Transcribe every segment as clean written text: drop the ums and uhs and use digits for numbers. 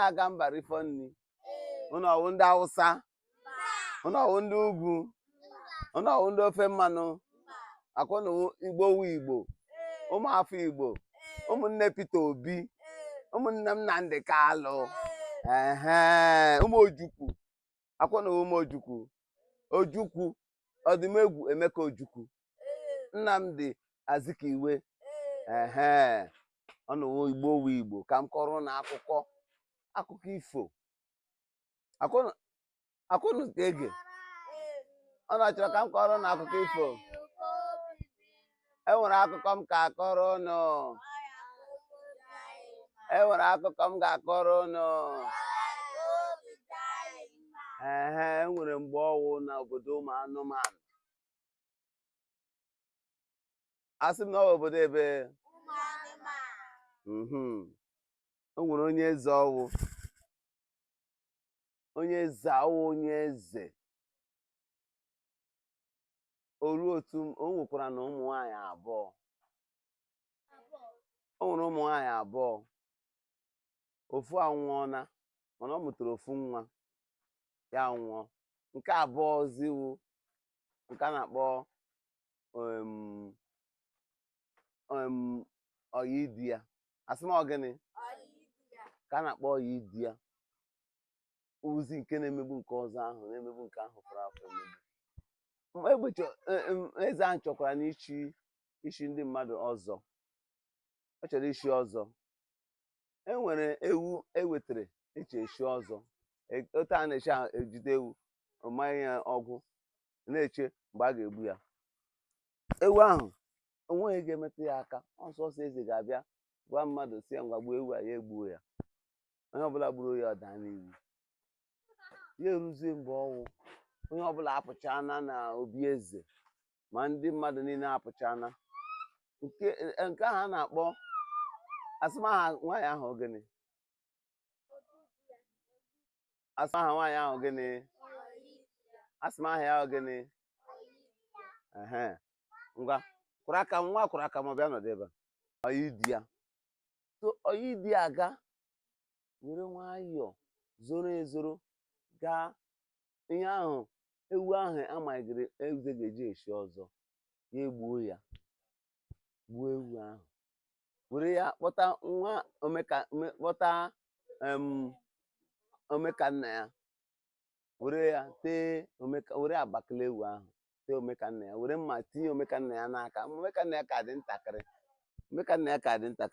aga mba rifọ nri unu ọwụ ndị Awụsa unu ọwụ ndị ugwu unu ọwụ ndị ofe mmanụ akwụna Igbo wu Igbo ụmụafọ Igbo ụmụnne Peter Obi ụmụnne m Nnamdi Kalụ ụmụ Ojukwu akwụna ụmụ Ojukwu ọdịmegwu Emeka Ojukwu Nnamdi Azikiwe ọnụ Igbo wu Igbo ka m kọrọ na akụkọ ifo akwụnụ ege ọ na-achọrọ ka m kọrọ na akụkọ ifo enwere akụkọ m ka akọrọ ụnụ enwere mgbe ọwụ na obodo ụmụ anụmanụ asị m na ọ bụ obodo ebe o nwere onye eze ọwụ onye eze oru otu o nwekwara na ụmụ nwanyị abụọ o nwere ụmụ nwanyị abụọ ofu anwụọna mana ọ mụtara ofu nwa ya nwụọ nke abụọ ziwu nke a na-akpọ ọyị di ya asị m gịnị ka a na-akpọ ọyị di ya ozi nke na-emegbu nke ọzọ ahụ na-emegbu nke ahụ fọrọ afọ emegbu eze ahụ chọkwara n'ichi ndị mmadụ ọzọ ọ chọrọ ishi ọzọ enwere ewu ewetara echi eshi ọzọ otu a na-eche ejide ewu ọmanye ya ọgwụ na-eche mgbe a ga-egbu ya ewu ahụ onweghị ga-emetụ ya aka ọsọsọ eze ga-abịa gwa mmadụ si ya ngwa gbuo ewu a ya egbuo ya onye ọbụla gburu ya ọ daa n'iwu ya eruzie mgbe ọnwụ onye ọbụla apụchana na obi eze ma ndị mmadụ niile apụchana nke ahụ a na-akpọ asụmaha nwaanyị ahụ gịnị asụmaha nwaanyị ahụ gịnị asụmaha ya ahụ gịnị ngwa kwụrụ aka nwa kwụrụ aka ma bịa nọdụ ebe ọyị di ya so ọyị di ya ga were nwayọọ zoro ezoro gaa ihe ahụ ewu ahụ amaghịrị eze ga-eji eshi ọzọ ya egbuo ya gbuo ewu ahụ were ya kpọta nwa kpọta Omekanna ya were ya tee were agbakala ewu ahụ tee Omekanna ya were mma tinye Omekanna ya n'aka Omekanna ya ka dị ntakịrị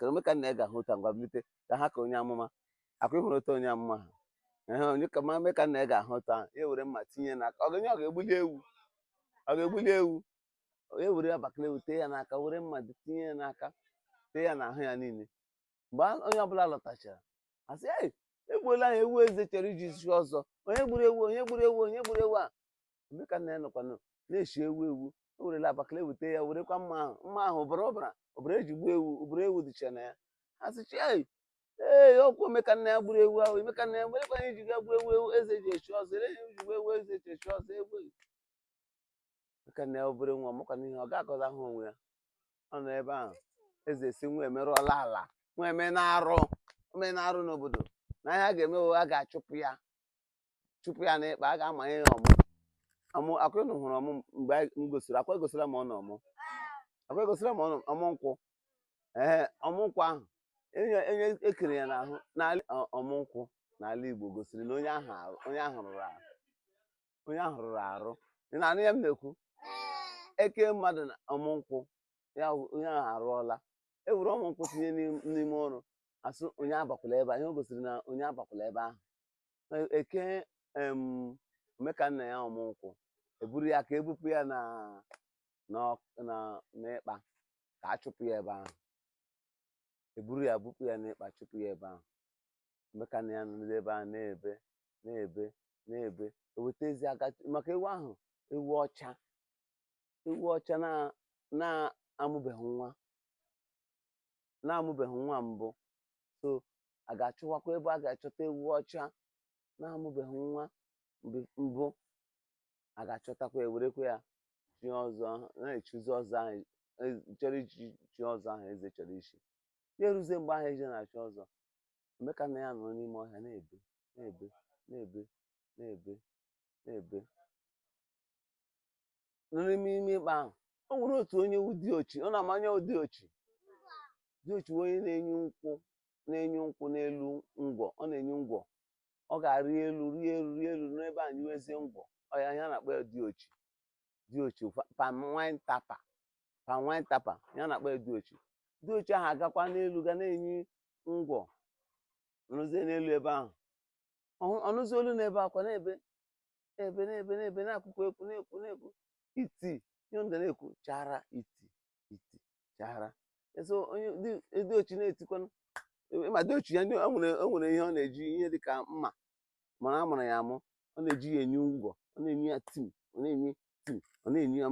Omekanna ya ga-ahụ ụta ngwa bilite ka ha ka onye amụma akwa ịhụrụ ụta onye amụma ha onye ka ma Omekanna ya ga-ahụ ụta ya were mma tinye n'aka ọ ga-egbuli ewu ya were agbakala ewu tee ya n'aka were mma tinye ya n'aka tee ya n'ahụ ya niile mgbe onye ọbụla lọtachara asị egbuola ya ewu eze chọrọ iji si ọzọ onye gburu ewu a Omekanna ya nọkwanụ na-eshi ewu o werela agbakala ewu tee ya werekwa mma ahụ ọbara eji gbuo ewu ọbara ewu dịcha na ya asịchi ọkwa Omekanna ya gburu ewu ahụ Omekanna ya werekwa ya iji ga gbuo ewu eze ji echi ọzọ iji gbuo ewu eze ji echi ọzọ egbe Omekanna ya obere nwa makwana ihe ọ ga-akọza ahụ onwe ya ọ nọ ebe ahụ eze si nwa emerụọla ala nwa eme na-arụ n'obodo na ihe a ga-eme a ga-achụpụ ya n'ịkpa a ga-amanye ya ọmụ akwụnụ hụrụ ọmụ mgbe m gosiri akwa egosira m ọnụ ọmụ ọmụ nkwụ ọmụ nkwụ ahụ enye ekere ya n'ahụ n'ala ọmụ nkwụ n'ala Igbo gosiri na onye ahụ rụrụ arụ ị na-anụ ya m na-ekwu eke mmadụ na ọmụ nkwụ ya onye ahụ arụọla ewere ọmụ nkwụ tinye n'ime ọrụ asụ onye abakwala ebe ihe o gosiri na onye abakwala ebe ahụ eke Omekanna ya ọmụ nkwụ eburu ya ka ebupụ ya n'ịkpa ka a chụpụ ya ebe ahụ eburu ya bupụ ya n'ịkpa chụpụ ya ebe ahụ Omekanna ya nọ ebe ahụ na-ebe ewetezi aka maka ewu ahụ ewu ọcha na-amụbeghị nwa mbụ so a ga-achọwakwa ebe a ga-achọta ewu ọcha na-amụbeghị nwa mbụ a ga-achọtakwa ewerekwa ya chi ọzọ na-echuzi ọzọ ahụ chọrọ ichi chi ọzọ ahụ eze chọrọ ichi ya eruzie mgbe ahụ eze na-achị ọzọ Omekannaya ya nọ n'ime ọhịa na-ebe na-ebe na-ebe na-ebe na-ebe n'ime ikpe ahụ. O nwere otu onye diochi, ọ na-amanye diochi onye na-enye nkwụ n'elu ngwọ. Ọ na-enye ngwọ, ọ ga-arị elu rie elu n'ebe a nyewezie ngwọ. Ọ ya na-akpọ ya diochi palm wine tapper ya na-akpọ ya diochi ahụ agakwa n'elu ga na-enye ngwọ nrụzie n'elu ebe ahụ. Ọnụzi olu n'ebe akwa na-ebe na-akwụkwọ ekwu na-ekwu iti ihe ga na-ekwu chara iti chara. So onye diochi na-etikwanụ ma diochi ya o nwere ihe ọ na-eji ihe dịka mma mana a mụrụ ya amụ. Ọ na-eji ya enye ngwọ, ọ na-enye ya tim, ọ na-enye ya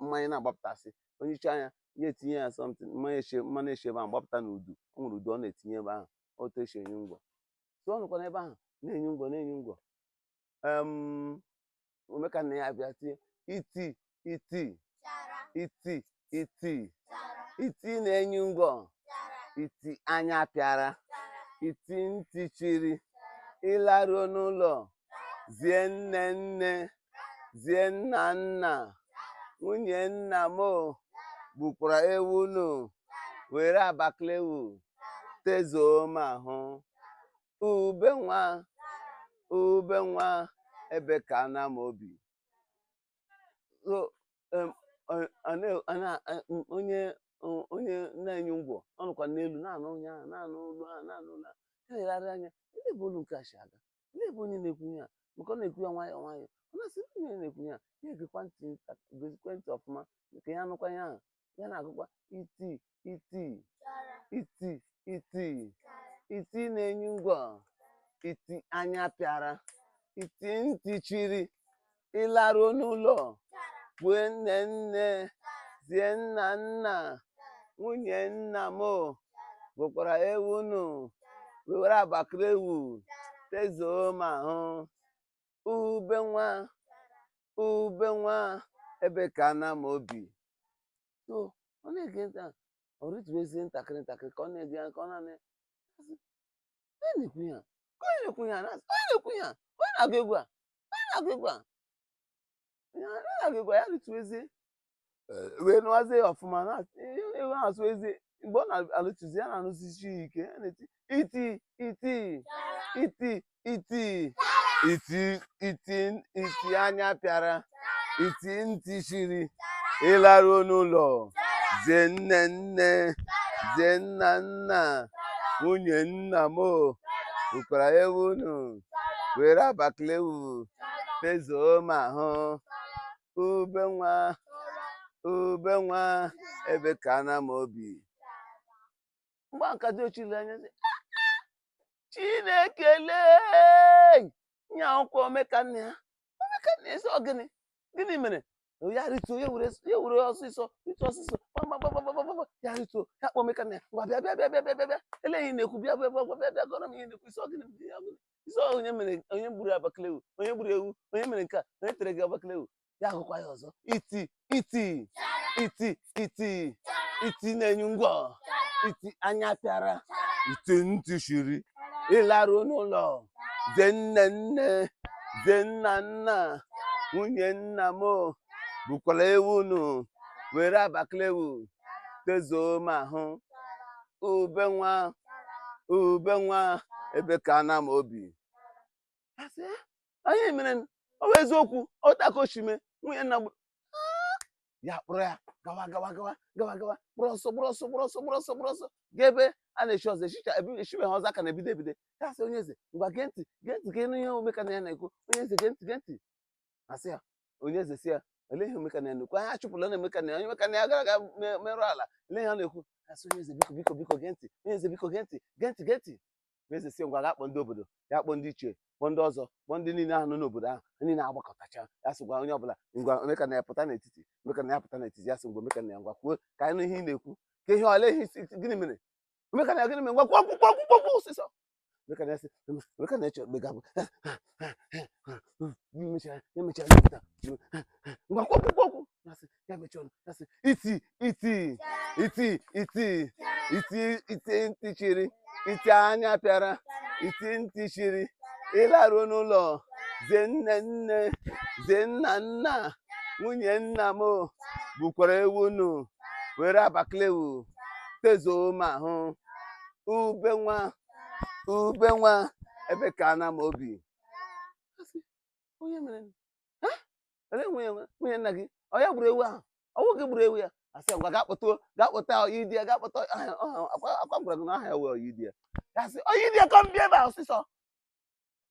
mmanya na-agbapụtasị. Onye iche anya ya etinye ya something mmanụ eche ebe ahụ gbapụta n'udu. O nwere udu ọ na-etinye ebe ahụ otu esi enye ngwọ. So ọ nọkwa n'ebe ahụ na-enye ngwọ. Omekannaya ya bịa tie iti na-enye ngwọ, iti anya pịara, iti ntị chiri, ịlaruo n'ụlọ zie nne zie nna nwunye nna m gbukwara ewu unu were abaklewu tezuo m ahụ. Ube nwa ebe ka na m obi. So onye na-enye ngwọ ọ nọkwa n'elu na-anụ onye ahụ na-anụ olu ha na-anụ na na-elegharị anya. Ndị bụ olu nke a si aga, ndị bụ onye na-ekwu ya maka ọ na-ekwu ya nwayọọ nwayọọ. Ọ na-asị onye na-ekwu ya egekwa ntị ọfụma nke ya nụkwa ya ahụ ya na-agụkwa iti na-enye ngwọ, iti anya pịara, iti ntị chiri, ịlaruo n'ụlọ kwue nne zie nna nwunye nna m gbukwara ewu unu were abaklewu tezuo m ahụ. Ube nwa ebe ka na m obi. So ọ na-ege ntị ahụ, ọ rituezie ntakịrị ka ọ na-ege ya ka ọ na-ekwu ya na-agụ egwu ya rituezie wee nụwazie ọfụma ewu ahụ so ezie. Mgbe ọ na-alụtuzi ya na-anụsisi ike iti anya pịara, iti ntị chiri, ịlaruo n'ụlọ zie nne zie nna nwunye nna m gbukwara ewu unu were abaklewu tezuo m ahụ. Ube nwa ebe ka na m obi. Mgbe nka diochi le anya sị Chineke lee nye akwụkwọ Omekannaya sị ọ gịnị mere ya rituo ya were ọsịsọ ya rituo ya kpọọ Omekannaya ngwa bịa eleghị na-ekwu bịa gọrọ m ihe na-ekwu isi ọ gịnị isi onye mere onye gburu abaklewu onye gburu ewu onye mere nke a onye tere gị abaklewu. Ya agụkwa ya ọzọ iti na-enye ngwọ, iti anya pịara, iti ntị chiri, ịlaruo n'ụlọ zie nne zie nna nwunye nna m gbukwara ewu unu were abaklewu tezuo m ahụ. Ube nwa ebe ka na m obi. Onye mere ọ bụ eziokwu ọtakochime nwunye nna ya kpụrụ ya gawa kpụrụ ọsọ ga ebe a na-echi ọzọ echibeghị ọzọ aka na-ebido ya sị onye eze ngwa gee ntị ka ịnụ ihe Omekannaya na-ekwu. Onye eze gee ntị asị ya onye eze si ya ele ihe Omekannaya na-ekwu. Anyị achụpụla na Omekannaya onye Omekannaya gara aga merụ ala ele ihe ọ na-ekwu. Asị onye eze biko gee ntị onye eze biko gee ntị. Onye eze si ngwa ga-akpọ ndị obodo ya kpọ ndị ichie kpọ ndị ọzọ kpọ ndị niile ahụ nọ n'obodo ahụ niile agbakọtacha ya sị gwa onye ọbụla ngwa Omekannaya pụta n'etiti ya sị ngwa Omekannaya ngwa kwuo ka anyị nụ ihe ị na-ekwu ka ihe ole ihe gịnị mere Omekannaya gịnị mere ngwa kwuo ọsịsọ. Omekannaya sị Omekannaya chọrọ begabụ emechara ngwa kwuo ya mechọrọ ya sị iti ntị chiri, iti anya pịara, iti ntị chiri ịlaruo n'ụlọ zie nne nne zie nna nna nwunye nna m bukwara ewu unu were abaklewu tezuo m ahụ ube nwa ebe ka ana m obi onye mere nwunye nna gị ọ ya gburu ewu ahụ ọwụ gị gburu ewu ya asị ngwa gaa kpọta Oyidi ya gaa kpọta akwa gwara gị na aha ya wee Oyidi ya ya sị Oyidi ya ka m bịa ebe a ọsịsọ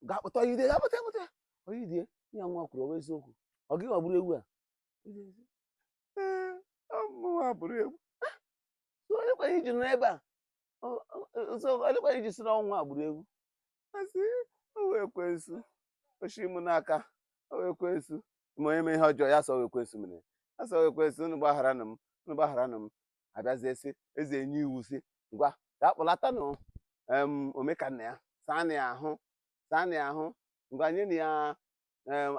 gaa kpọta Oyidi ya gaa kpọta Oyidi ya ya nwa kwuru ọwa eziokwu ọ gị nwa gburu ewu a mụnwa gburu ewu olekwa iji nọ ebe a olekwa iji sịrị ọnwa gburu ewu asị o wee ekwensu oshi m n'aka o wee ekwensu ma onye mee ihe ọjọọ ya sọ ekwensu mere ya sọ ekwensu unu gbagharanụ m abịazie sị eze enye iwu sị ngwa gaa kpọlatanụ Omekanna ya saa na ya ahụ ngwa nye na ya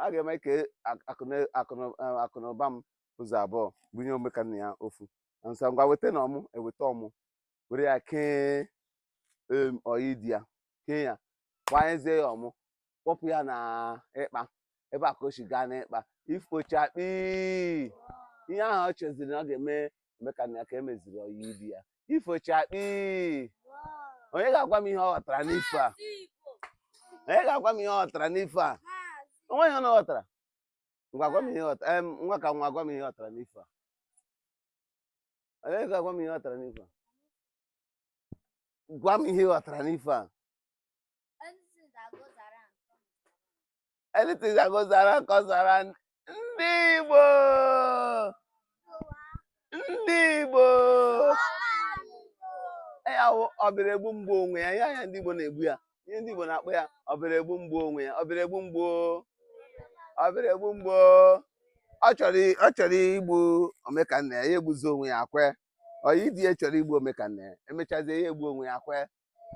a ga-eme ka akụnụba m ụzọ abụọ bunye Omekanna ya ofu nsọ ngwa weta na ọmụ eweta ọmụ were ya kee Oyidi ya kee ya gbanyezie ya ọmụ kpọpụ ya na ịkpa ebe a ka o si gaa n'ịkpa ifochakpi ihe ahụ ọ cheziri na ọ ga-eme Omekanna ya ka emeziri Oyidi ya ifochakpi onye ga-agwa m ihe ọ ghọtara n'ife a onye ga-agwa m ihe ọ ghọtara n'ife a onwe ihe ọ ghọtara ngwa gwa m ihe ghọtara nwa ka nwa gwa m ihe ghọtara n'ife a onye ga-agwa m ihe ghọtara n'ife a gwa m ihe ghọtara n'ife a anything that goes around comes around. Ndị Igbo ya ọbịara egbu mgbu onwe ya ya ndị Igbo na-egbu ya ihe ndị Igbo na-akpọ ya ọbịara egbu mgbu onwe ya ọbịara egbu mgbu ọ chọrọ igbu Omekanna ya egbuzi onwe ya kwe Oyidi ya chọrọ igbu Omekanna ya emechazie ya egbu onwe ya kwe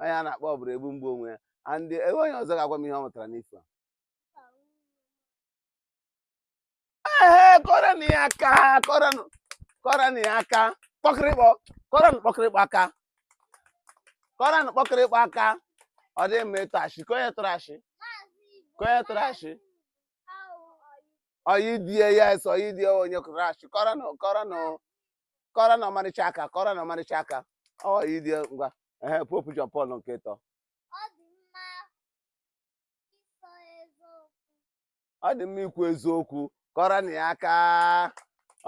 onye a na-akpọ ọbịara egbu mgbu onwe ya and onye ọzọ ga-agwa m ihe ọ mụtara n'ife a kọrọnụ ya aka kọrọnụ ya aka kpọkịrịkpọ aka ọ dị mma ịtụ ashị ka onye tụrụ ashị Oyidi ya eso Oyidi onye kụrụ ashị kọrọnụ ọmarịcha aka Oyidi ngwa Pope John Paul nke ịtọ ọ dị mma ikwu eziokwu kọrọnụ ya aka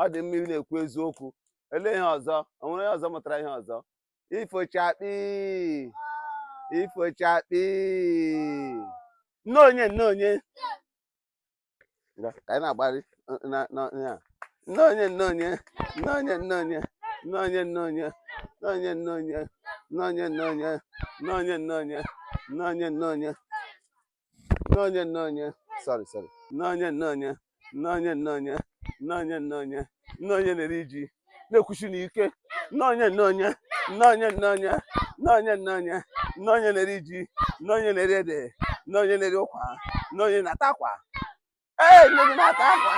ọ dị mma ị na-ekwu eziokwu ele ihe ọzọ o nwere ihe ọzọ mụtara ihe ọzọ ifochakpi nne onye anyị na-agbarị nne sorry nne onye na-eri ji na-ekwuchi n'ike nne onye na-eri ji nne onye na-eri ede nne onye na-eri ụkwa nne onye na-ata akwa nne gị na-ata akwa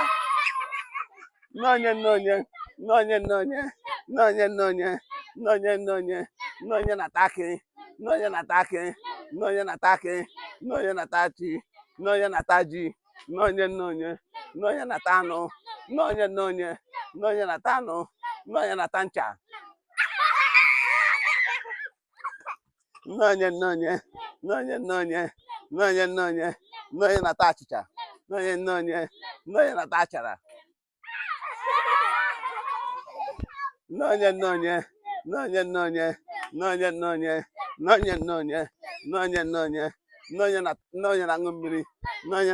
nne onye na-ata akị nne onye na-ata akị nne onye na-ata akị nne onye na-ata ji nne onye na-ata ji nne onye na-ata anụ nne onye na-ata anụ nne onye na-ata ncha nne onye na-ata achịcha nne onye na-ata achara nne onye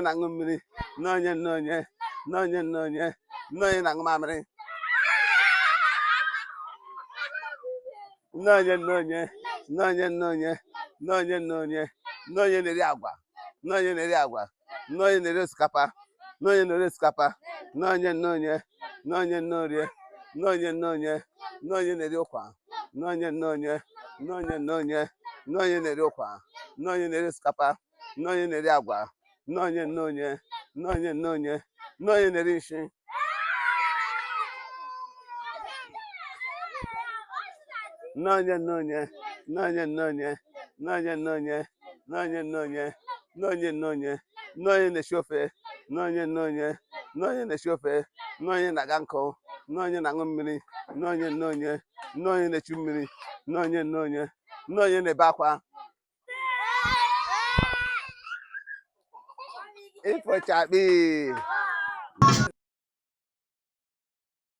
na-aṅụ mmiri nne onye na-aṅụ mamịrị nne onye na-eri agwa nne onye na-eri osikapa nne onye na-eri ụkwa nne onye na-eri ụkwa nne onye na-eri osikapa nne onye na-eri agwa nne onye na-eri nshi nne onye n'onye na-esi ofe, n'onye na-esi ofe, n'onye na-aga nkụ, n'onye na-aṅụ mmiri, n'onye na-echu mmiri, n'onye na-ebe akwa. Ịfọchakpi.